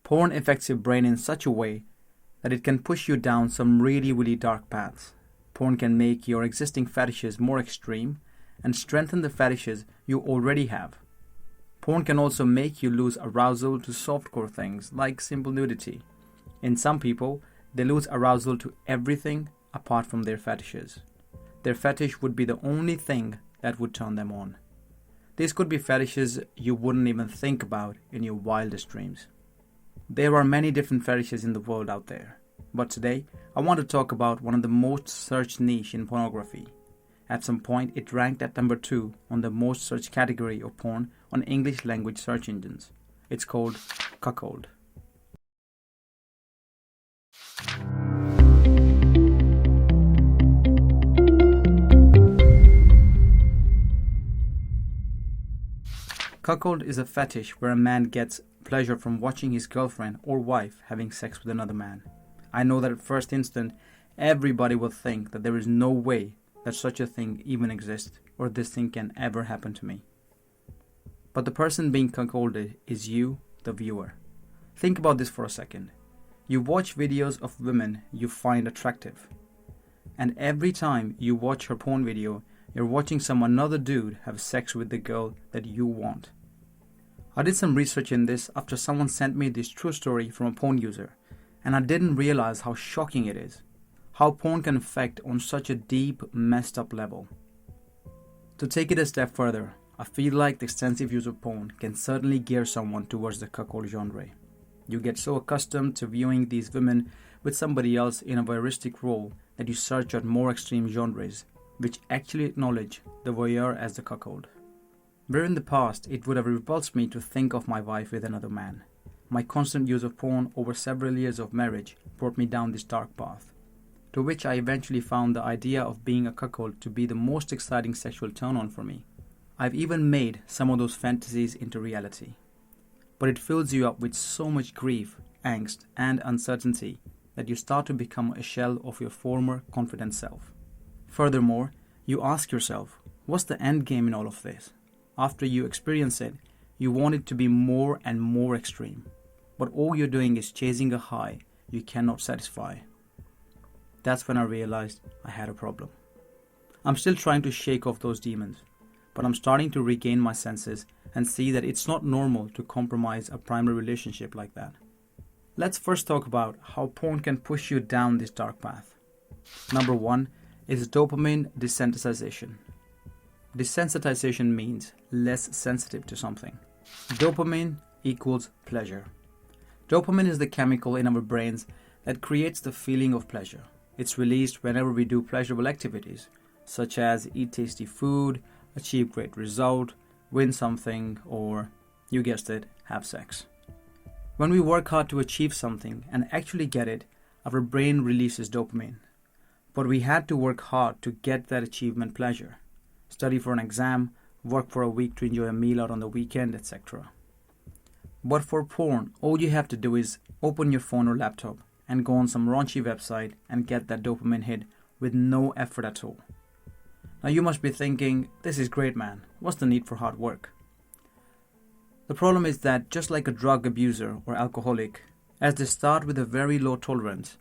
Porn affects your brain in such a way that it can push you down some really dark paths. Porn can make your existing fetishes more extreme and strengthen the fetishes you already have. Porn can also make you lose arousal to softcore things like simple nudity. In some people, they lose arousal to everything apart from their fetishes. Their fetish would be the only thing that would turn them on. These could be fetishes you wouldn't even think about in your wildest dreams. There are many different fetishes in the world out there, but today I want to talk about one of the most searched niche in pornography. At some point it ranked at number 2 on the most searched category of porn on English language search engines. It's called Cuckold. Cuckold is a fetish where a man gets pleasure from watching his girlfriend or wife having sex with another man. I know that at first instant, everybody will think that there is no way that such a thing even exists or this thing can ever happen to me. But the person being cuckolded is you, the viewer. Think about this for a second. You watch videos of women you find attractive. And every time you watch her porn video, you're watching some another dude have sex with the girl that you want. I did some research in this after someone sent me this true story from a porn user, and I didn't realize how shocking it is. How porn can affect on such a deep, messed up level. To take it a step further, I feel like the extensive use of porn can certainly gear someone towards the cuckold genre. You get so accustomed to viewing these women with somebody else in a voyeuristic role that you search out more extreme genres, which actually acknowledge the voyeur as the cuckold. Where in the past it would have repulsed me to think of my wife with another man. My constant use of porn over several years of marriage brought me down this dark path, to which I eventually found the idea of being a cuckold to be the most exciting sexual turn-on for me. I've even made some of those fantasies into reality. But it fills you up with so much grief, angst, and uncertainty that you start to become a shell of your former confident self. Furthermore, you ask yourself, what's the end game in all of this? After you experience it, you want it to be more and more extreme. But all you're doing is chasing a high you cannot satisfy. That's when I realized I had a problem. I'm still trying to shake off those demons, but I'm starting to regain my senses and see that it's not normal to compromise a primary relationship like that. Let's first talk about how porn can push you down this dark path. Number 1 is dopamine desensitization. Desensitization means less sensitive to something. Dopamine equals pleasure. Dopamine is the chemical in our brains that creates the feeling of pleasure. It's released whenever we do pleasurable activities, such as eat tasty food, achieve great result, win something, or, you guessed it, have sex. When we work hard to achieve something and actually get it, our brain releases dopamine. But we had to work hard to get that achievement pleasure. Study for an exam, work for a week to enjoy a meal out on the weekend, etc. But for porn, all you have to do is open your phone or laptop and go on some raunchy website and get that dopamine hit with no effort at all. Now you must be thinking, this is great, man. What's the need for hard work? The problem is that just like a drug abuser or alcoholic, as they start with a very low tolerance,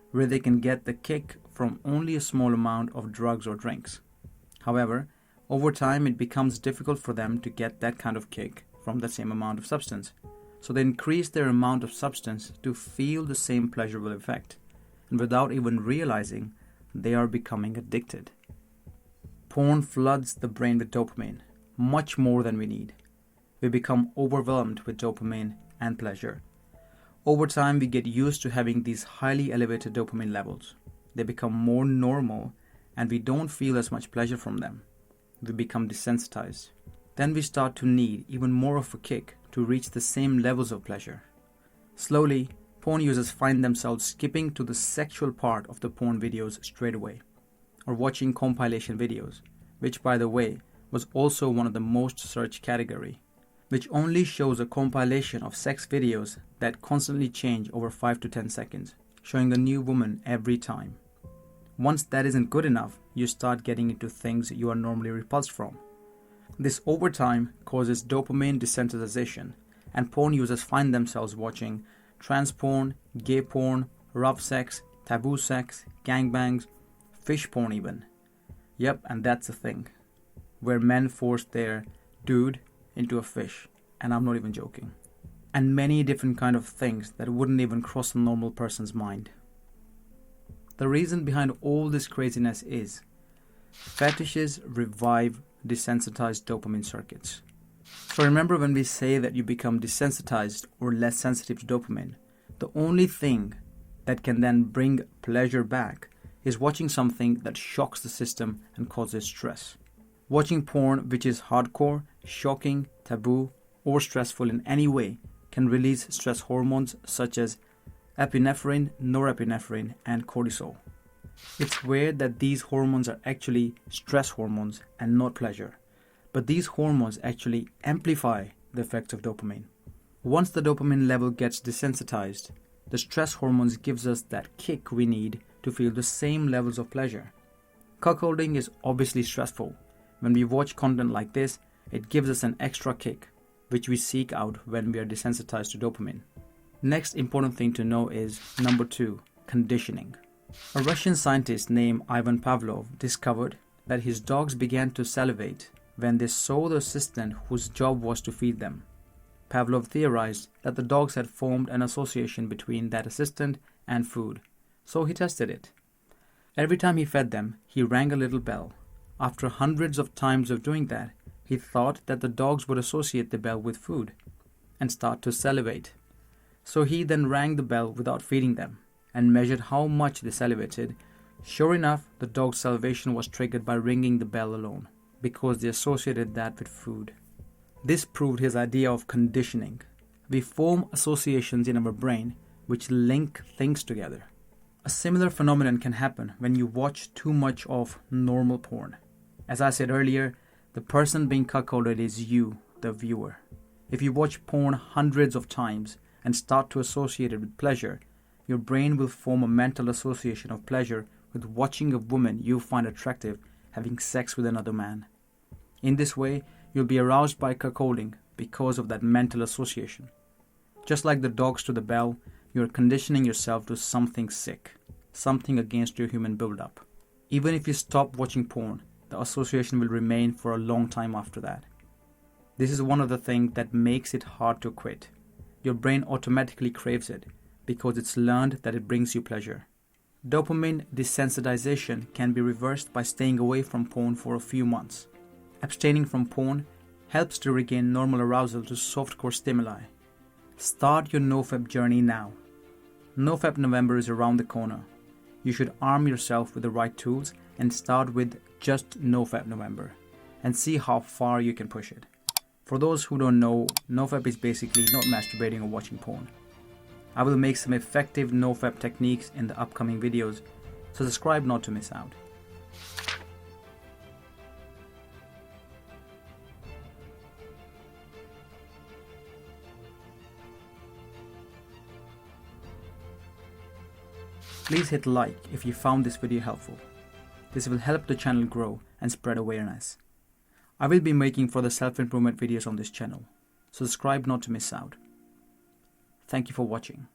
where they can get the kick from only a small amount of drugs or drinks. However, over time it becomes difficult for them to get that kind of kick from the same amount of substance. So they increase their amount of substance to feel the same pleasurable effect. And without even realizing, they are becoming addicted. Porn floods the brain with dopamine, much more than we need. We become overwhelmed with dopamine and pleasure. Over time, we get used to having these highly elevated dopamine levels. They become more normal and we don't feel as much pleasure from them. We become desensitized. Then we start to need even more of a kick to reach the same levels of pleasure. Slowly, porn users find themselves skipping to the sexual part of the porn videos straight away, or watching compilation videos, which by the way was also one of the most searched category, which only shows a compilation of sex videos that constantly change over 5 to 10 seconds, showing a new woman every time. Once that isn't good enough, you start getting into things you are normally repulsed from. This over time causes dopamine desensitization, and porn users find themselves watching trans porn, gay porn, rough sex, taboo sex, gangbangs, fish porn even. Yep, and that's the thing. Where men force their dude into a fish. And I'm not even joking. And many different kind of things that wouldn't even cross a normal person's mind. The reason behind all this craziness is fetishes revive desensitized dopamine circuits. So remember when we say that you become desensitized or less sensitive to dopamine, the only thing that can then bring pleasure back is watching something that shocks the system and causes stress. Watching porn which is hardcore, shocking, taboo, or stressful in any way can release stress hormones such as epinephrine, norepinephrine, and cortisol. It's weird that these hormones are actually stress hormones and not pleasure, but these hormones actually amplify the effects of dopamine. Once the dopamine level gets desensitized, the stress hormones gives us that kick we need to feel the same levels of pleasure. Cuckolding is obviously stressful. When we watch content like this, it gives us an extra kick, which we seek out when we are desensitized to dopamine. Next important thing to know is number 2, conditioning. A Russian scientist named Ivan Pavlov discovered that his dogs began to salivate when they saw the assistant whose job was to feed them. Pavlov theorized that the dogs had formed an association between that assistant and food, so he tested it. Every time he fed them, he rang a little bell. After hundreds of times of doing that, he thought that the dogs would associate the bell with food and start to salivate. So he then rang the bell without feeding them and measured how much they salivated. Sure enough, the dog's salivation was triggered by ringing the bell alone because they associated that with food. This proved his idea of conditioning. We form associations in our brain which link things together. A similar phenomenon can happen when you watch too much of normal porn. As I said earlier, the person being cuckolded is you, the viewer. If you watch porn hundreds of times and start to associate it with pleasure, your brain will form a mental association of pleasure with watching a woman you find attractive having sex with another man. In this way, you'll be aroused by cuckolding because of that mental association. Just like the dogs to the bell, you're conditioning yourself to something sick, something against your human build-up. Even if you stop watching porn, the association will remain for a long time after that. This is one of the things that makes it hard to quit. Your brain automatically craves it because it's learned that it brings you pleasure. Dopamine desensitization can be reversed by staying away from porn for a few months. Abstaining from porn helps to regain normal arousal to softcore stimuli. Start your NoFap journey now. NoFap November is around the corner. You should arm yourself with the right tools and start with just NoFap November and see how far you can push it. For those who don't know, NoFap is basically not masturbating or watching porn. I will make some effective NoFap techniques in the upcoming videos, so subscribe not to miss out. Please hit like if you found this video helpful. This will help the channel grow and spread awareness. I will be making further self-improvement videos on this channel, so subscribe not to miss out. Thank you for watching.